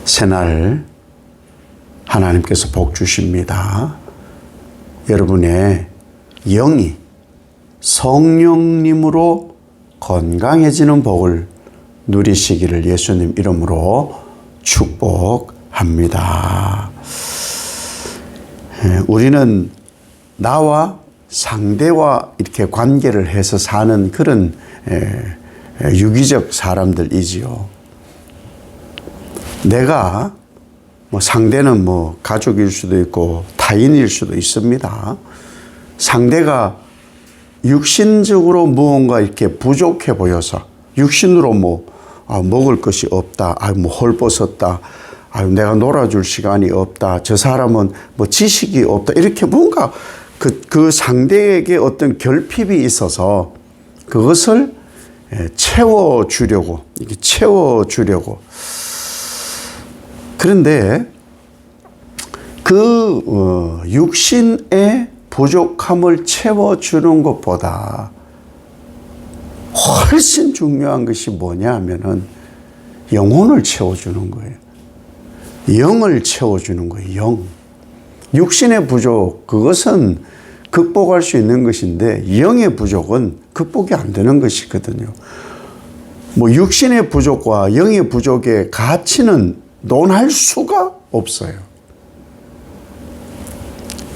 새날 하나님께서 복 주십니다. 여러분의 영이 성령님으로 건강해지는 복을 누리시기를 예수님 이름으로 축복합니다. 우리는 나와 상대와 이렇게 관계를 해서 사는 그런 유기적 사람들이지요. 내가 상대는 가족일 수도 있고 타인일 수도 있습니다. 상대가 육신적으로 무언가 이렇게 부족해 보여서 육신으로 먹을 것이 없다. 헐벗었다. 내가 놀아줄 시간이 없다. 저 사람은 지식이 없다. 이렇게 뭔가 그 상대에게 어떤 결핍이 있어서 그것을 채워주려고. 그런데 그 육신의 부족함을 채워주는 것보다 훨씬 중요한 것이 뭐냐 하면은 영혼을 채워주는 거예요. 영을 채워주는 거예요. 영. 육신의 부족, 그것은 극복할 수 있는 것인데 영의 부족은 극복이 안 되는 것이거든요. 육신의 부족과 영의 부족의 가치는 논할 수가 없어요.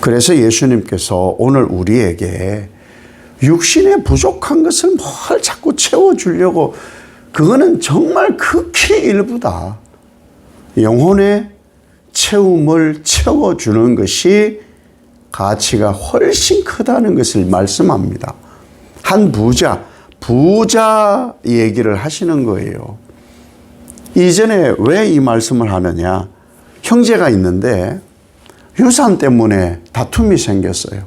그래서 예수님께서 오늘 우리에게 육신의 부족한 것을 뭘 자꾸 채워주려고, 그거는 정말 극히 일부다. 영혼의 채움을 채워주는 것이 가치가 훨씬 크다는 것을 말씀합니다. 한 부자 얘기를 하시는 거예요. 이전에 왜 이 말씀을 하느냐? 형제가 있는데 유산 때문에 다툼이 생겼어요.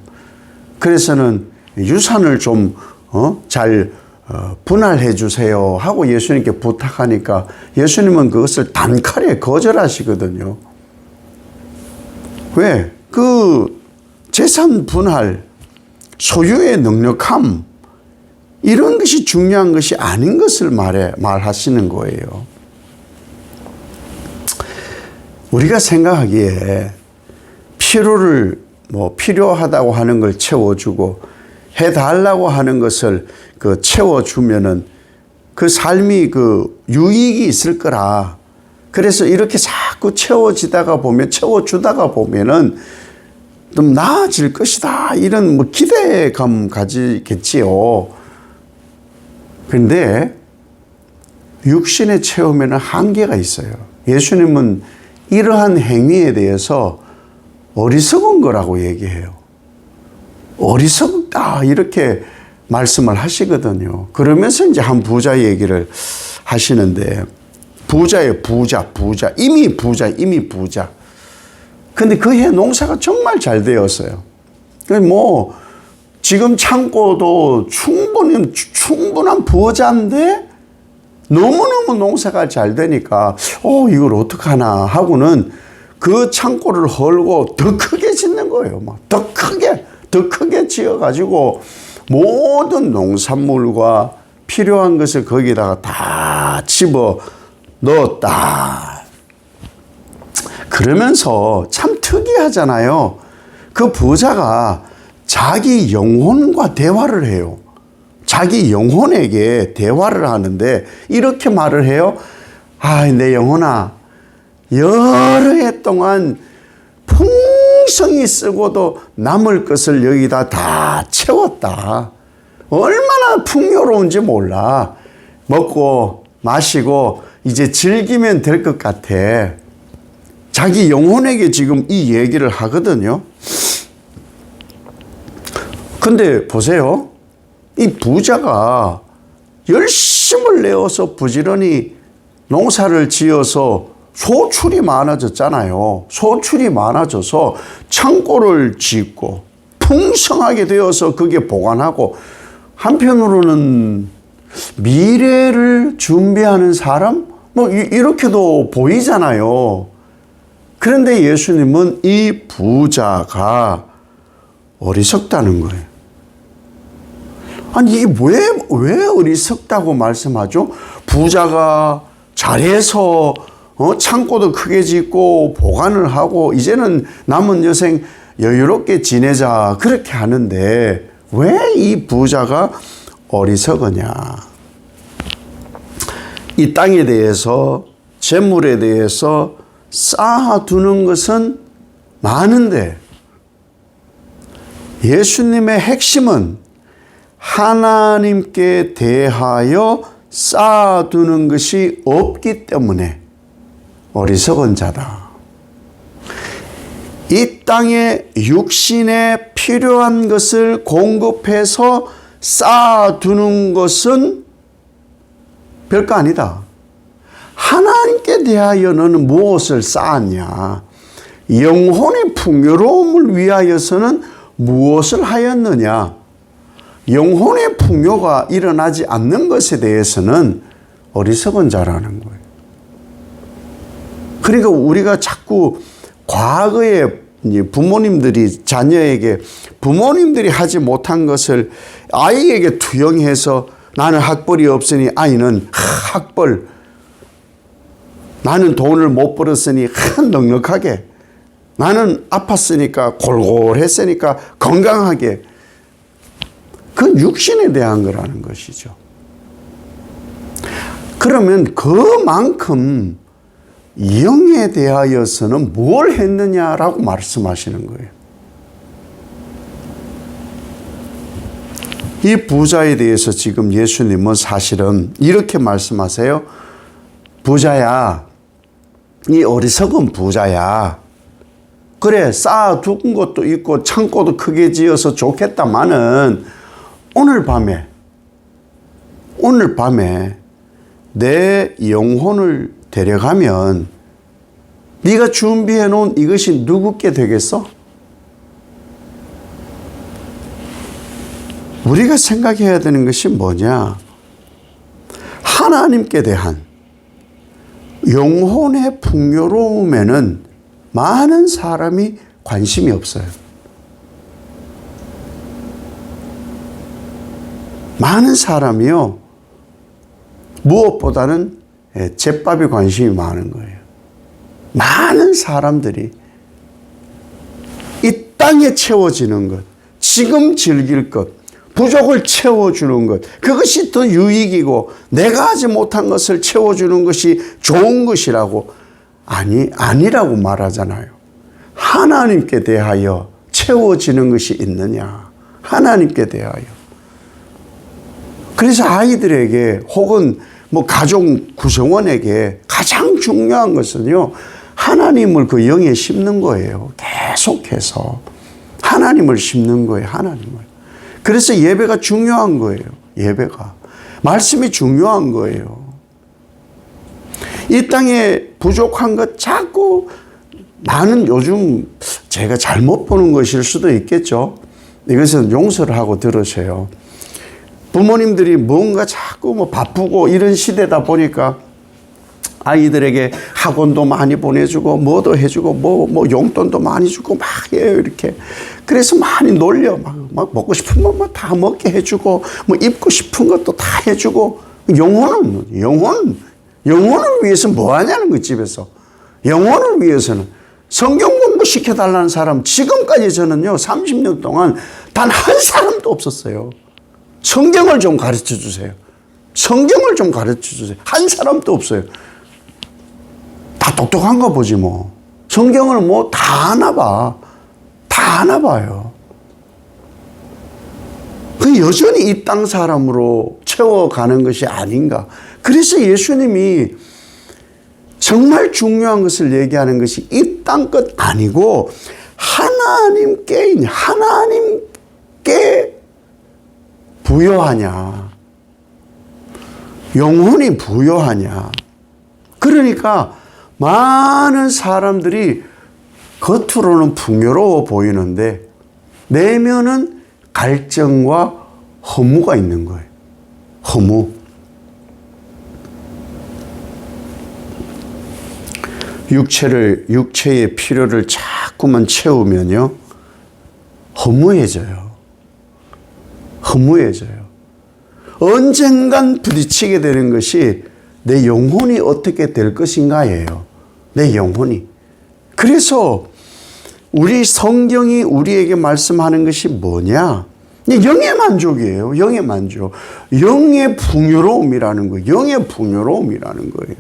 그래서는 유산을 좀 잘 분할해 주세요 하고 예수님께 부탁하니까 예수님은 그것을 단칼에 거절하시거든요. 왜? 그 재산 분할, 소유의 넉넉함, 이런 것이 중요한 것이 아닌 것을 말하시는 거예요. 우리가 생각하기에 필요하다고 하는 걸 채워주고 해달라고 하는 것을 채워주면은 그 삶이 유익이 있을 거라. 그래서 이렇게 자꾸 채워주다가 보면은 좀 나아질 것이다. 이런 기대감 가지겠지요. 그런데 육신의 채움에는 한계가 있어요. 예수님은 이러한 행위에 대해서 어리석은 거라고 얘기해요. 어리석다 이렇게 말씀을 하시거든요. 그러면서 이제 한 부자 얘기를 하시는데, 부자예요. 부자. 이미 부자. 근데 그 해 농사가 정말 잘 되었어요. 지금 창고도 충분한 부자인데 너무너무 농사가 잘 되니까 이걸 어떡하나 하고는 그 창고를 헐고 더 크게 짓는 거예요. 더 크게 지어가지고 모든 농산물과 필요한 것을 거기다가 다 집어 넣었다. 그러면서 참 특이하잖아요. 그 부자가 자기 영혼과 대화를 해요. 자기 영혼에게 대화를 하는데 이렇게 말을 해요. 내 영혼아, 여러 해 동안 풍성히 쓰고도 남을 것을 여기다 다 채웠다. 얼마나 풍요로운지 몰라. 먹고 마시고 이제 즐기면 될 것 같아. 자기 영혼에게 지금 이 얘기를 하거든요. 근데 보세요. 이 부자가 열심을 내어서 부지런히 농사를 지어서 소출이 많아졌잖아요. 소출이 많아져서 창고를 짓고 풍성하게 되어서 그게 보관하고, 한편으로는 미래를 준비하는 사람? 이렇게도 보이잖아요. 그런데 예수님은 이 부자가 어리석다는 거예요. 이게 왜 어리석다고 말씀하죠? 부자가 잘해서 창고도 크게 짓고 보관을 하고 이제는 남은 여생 여유롭게 지내자 그렇게 하는데 왜 이 부자가 어리석으냐. 이 땅에 대해서 재물에 대해서 쌓아두는 것은 많은데 예수님의 핵심은 하나님께 대하여 쌓아두는 것이 없기 때문에 어리석은 자다. 이 땅에 육신에 필요한 것을 공급해서 쌓아두는 것은 별거 아니다. 하나님께 대하여 너는 무엇을 쌓았냐? 영혼의 풍요로움을 위하여서는 무엇을 하였느냐? 영혼의 풍요가 일어나지 않는 것에 대해서는 어리석은 자라는 거예요. 그러니까 우리가 자꾸 과거에 부모님들이 자녀에게 부모님들이 하지 못한 것을 아이에게 투영해서 나는 학벌이 없으니 아이는 학벌, 나는 돈을 못 벌었으니 넉넉하게, 나는 아팠으니까 골골했으니까 건강하게. 그건 육신에 대한 거라는 것이죠. 그러면 그만큼 영에 대하여서는 뭘 했느냐라고 말씀하시는 거예요. 이 부자에 대해서 지금 예수님은 사실은 이렇게 말씀하세요. 부자야, 이 어리석은 부자야. 그래, 쌓아둔 것도 있고 창고도 크게 지어서 좋겠다마는 오늘 밤에 내 영혼을 데려가면 네가 준비해 놓은 이것이 누구께 되겠어? 우리가 생각해야 되는 것이 뭐냐? 하나님께 대한 영혼의 풍요로움에는 많은 사람이 관심이 없어요. 많은 사람이요, 무엇보다는 제밥에 관심이 많은 거예요. 많은 사람들이 이 땅에 채워지는 것, 지금 즐길 것, 부족을 채워주는 것, 그것이 더 유익이고 내가 하지 못한 것을 채워주는 것이 좋은 것이라고 아니라고 말하잖아요. 하나님께 대하여 채워지는 것이 있느냐? 하나님께 대하여. 그래서 아이들에게 혹은 가족 구성원에게 가장 중요한 것은요, 하나님을 그 영에 심는 거예요. 계속해서 하나님을 심는 거예요. 하나님을. 그래서 예배가 중요한 거예요. 예배가. 말씀이 중요한 거예요. 이 땅에 부족한 것 자꾸 나는 요즘 제가 잘못 보는 것일 수도 있겠죠. 이것은 용서를 하고 들으세요. 부모님들이 뭔가 자꾸 바쁘고 이런 시대다 보니까 아이들에게 학원도 많이 보내주고 뭐도 해주고 용돈도 많이 주고 막 해요. 이렇게. 그래서 많이 놀려. 막 먹고 싶은 것만 다 먹게 해주고 입고 싶은 것도 다 해주고 영혼을 위해서 뭐 하냐는 거 집에서. 영혼을 위해서는 성경 공부 시켜달라는 사람 지금까지 저는요 30년 동안 단 한 사람도 없었어요. 성경을 좀 가르쳐 주세요. 성경을 좀 가르쳐 주세요. 한 사람도 없어요. 다 똑똑한가 보지 뭐. 성경을 다 아나 봐. 다 아나 봐요. 그 여전히 이 땅 사람으로 채워가는 것이 아닌가. 그래서 예수님이 정말 중요한 것을 얘기하는 것이 이 땅 것 아니고 하나님께 부여하냐. 영혼이 부여하냐. 그러니까 많은 사람들이 겉으로는 풍요로워 보이는데 내면은 갈증과 허무가 있는 거예요. 허무. 육체의 필요를 자꾸만 채우면요, 허무해져요. 언젠간 부딪히게 되는 것이 내 영혼이 어떻게 될 것인가예요. 내 영혼이. 그래서 우리 성경이 우리에게 말씀하는 것이 뭐냐? 영의 만족이에요. 영의 만족. 영의 풍요로움이라는 거예요. 영의 풍요로움이라는 거예요.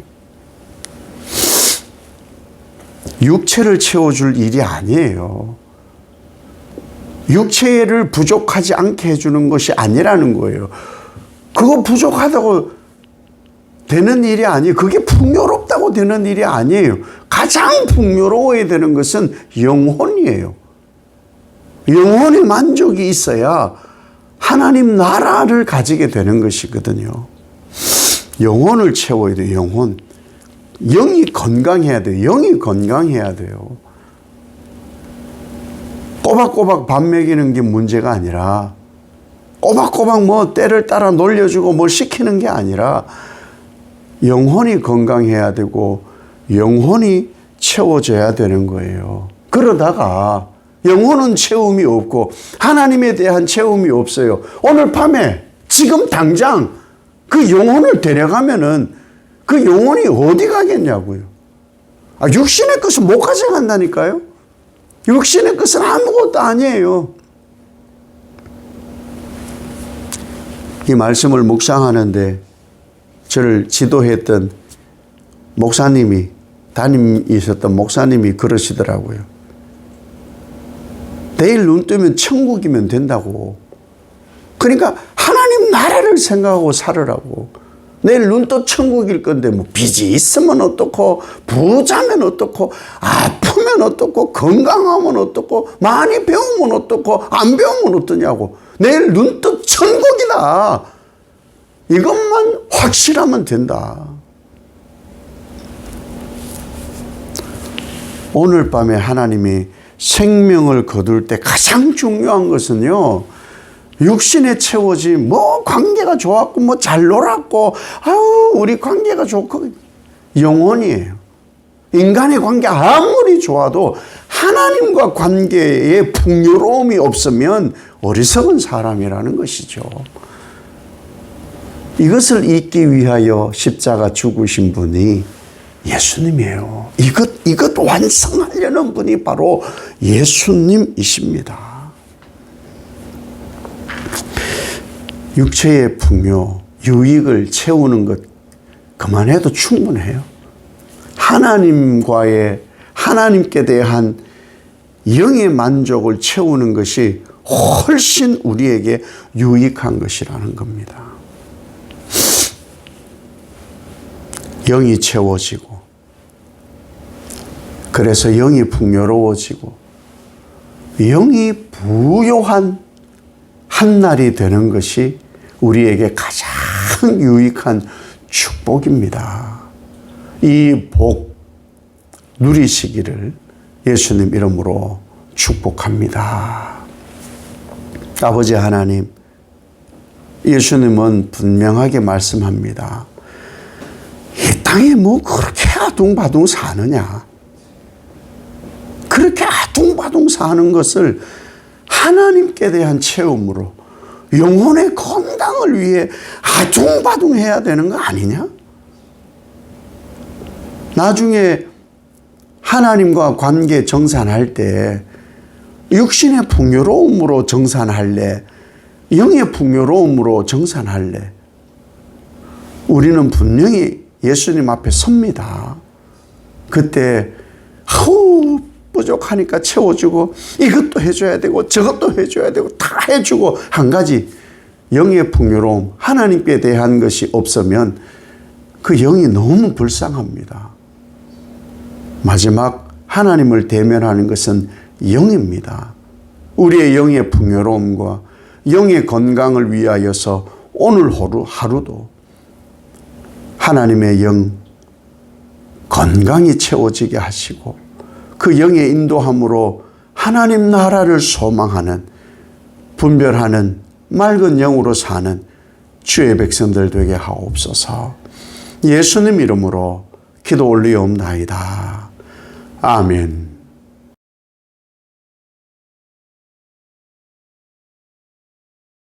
육체를 채워줄 일이 아니에요. 육체를 부족하지 않게 해주는 것이 아니라는 거예요. 그거 부족하다고 되는 일이 아니에요. 그게 풍요롭다고 되는 일이 아니에요. 가장 풍요로워야 되는 것은 영혼이에요. 영혼의 만족이 있어야 하나님 나라를 가지게 되는 것이거든요. 영혼을 채워야 돼요. 영혼. 영이 건강해야 돼요. 영이 건강해야 돼요. 꼬박꼬박 밥 먹이는 게 문제가 아니라 꼬박꼬박 뭐 때를 따라 놀려주고 뭘 시키는 게 아니라 영혼이 건강해야 되고 영혼이 채워져야 되는 거예요. 그러다가 영혼은 채움이 없고 하나님에 대한 채움이 없어요. 오늘 밤에 지금 당장 그 영혼을 데려가면은 그 영혼이 어디 가겠냐고요. 육신의 것은 못 가져간다니까요. 육신의 것은 아무것도 아니에요. 이 말씀을 묵상하는데 저를 지도했던 목사님이, 담임이셨던 목사님이 그러시더라고요. 내일 눈 뜨면 천국이면 된다고. 그러니까 하나님 나라를 생각하고 살으라고. 내일 눈 떠 천국일 건데 뭐 빚이 있으면 어떻고 부자면 어떻고 아프면 어떻고 건강하면 어떻고 많이 배우면 어떻고 안 배우면 어떠냐고. 내일 눈 떠 천국이다. 이것만 확실하면 된다. 오늘 밤에 하나님이 생명을 거둘 때 가장 중요한 것은요, 육신에 채워지 뭐 관계가 좋았고 뭐 잘 놀았고 아유 우리 관계가 좋고 영혼이에요. 인간의 관계 아무리 좋아도 하나님과 관계에 풍요로움이 없으면 어리석은 사람이라는 것이죠. 이것을 잊기 위하여 십자가 죽으신 분이 예수님이에요. 이것 완성하려는 분이 바로 예수님이십니다. 육체의 풍요, 유익을 채우는 것 그만해도 충분해요. 하나님께 대한 영의 만족을 채우는 것이 훨씬 우리에게 유익한 것이라는 겁니다. 영이 채워지고, 그래서 영이 풍요로워지고, 영이 부요한 한날이 되는 것이 우리에게 가장 유익한 축복입니다. 이 복 누리시기를 예수님 이름으로 축복합니다. 아버지 하나님, 예수님은 분명하게 말씀합니다. 이 땅에 뭐 그렇게 아둥바둥 사느냐? 그렇게 아둥바둥 사는 것을 하나님께 대한 체험으로 영혼의 건강을 위해 아둥바둥 해야 되는 거 아니냐? 나중에 하나님과 관계 정산할 때 육신의 풍요로움으로 정산할래? 영의 풍요로움으로 정산할래? 우리는 분명히 예수님 앞에 섭니다. 그때 부족하니까 채워주고 이것도 해줘야 되고 저것도 해줘야 되고 다 해주고 한 가지 영의 풍요로움, 하나님께 대한 것이 없으면 그 영이 너무 불쌍합니다. 마지막 하나님을 대면하는 것은 영입니다. 우리의 영의 풍요로움과 영의 건강을 위하여서 오늘 하루도 하나님의 영 건강히 채워지게 하시고 그 영의 인도함으로 하나님 나라를 소망하는, 분별하는 맑은 영으로 사는 주의 백성들 되게 하옵소서. 예수님 이름으로 기도 올리옵나이다. 아멘.